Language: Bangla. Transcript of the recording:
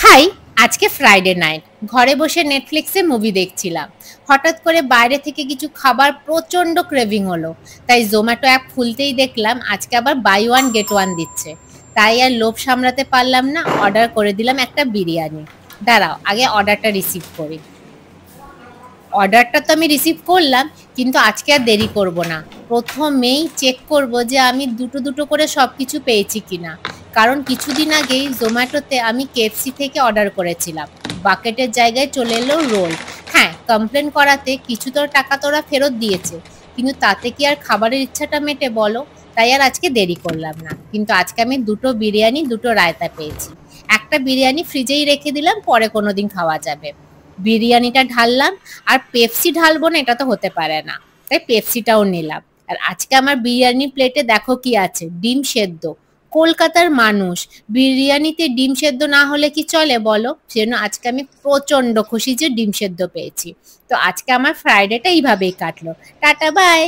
হাই। আজকে ফ্রাইডে নাইট, ঘরে বসে নেটফ্লিক্সে মুভি দেখছিলাম। হঠাৎ করে বাইরে থেকে কিছু খাবার প্রচন্ড ক্রেভিং হলো। তাই জোম্যাটো অ্যাপ খুলতেই দেখলাম আজকে আবার বাই ওয়ান গেট ওয়ান দিচ্ছে। তাই আর লোভ সামলাতে পারলাম না, অর্ডার করে দিলাম একটা বিরিয়ানি। দাঁড়াও, আগে অর্ডারটা রিসিভ করি। অর্ডারটা তো আমি রিসিভ করলাম, কিন্তু আজকে আর দেরি করব না। প্রথমেই চেক করব যে আমি দুটো দুটো করে সব কিছু পেয়েছি কিনা। কারণ কিছুদিন আগেই জোম্যাটোতে আমি কেএফসি থেকে অর্ডার করেছিলাম, বাকেটের জায়গায় চলে এলো রোল। হ্যাঁ, কমপ্লেন করাতে কিছু তো টাকা তোরা ফেরত দিয়েছে, কিন্তু তাতে কি আর খাবারের ইচ্ছাটা মেটে বলো? তাই আর আজকে দেরি করলাম না, কিন্তু আজকে আমি দুটো বিরিয়ানি দুটো রায়তা পেয়েছি। একটা বিরিয়ানি ফ্রিজেই রেখে দিলাম, পরে কোনোদিন খাওয়া যাবে। বিরিয়ানিটা ঢাললাম, আর পেপসি ঢালবো না এটা তো হতে পারে না, তাই পেপসিটাও নিলাম। আর আজকে আমার বিরিয়ানি প্লেটে দেখো কি আছে, ডিম সেদ্ধ। কলকাতার মানুষ, বিরিয়ানিতে ডিম সেদ্ধ না হলে কি চলে বলো? সেজন্য আজকে আমি প্রচন্ড খুশি যে ডিম সেদ্ধ পেয়েছি। তো আজকে আমার ফ্রাইডেটা এইভাবেই কাটলো। Tata, by.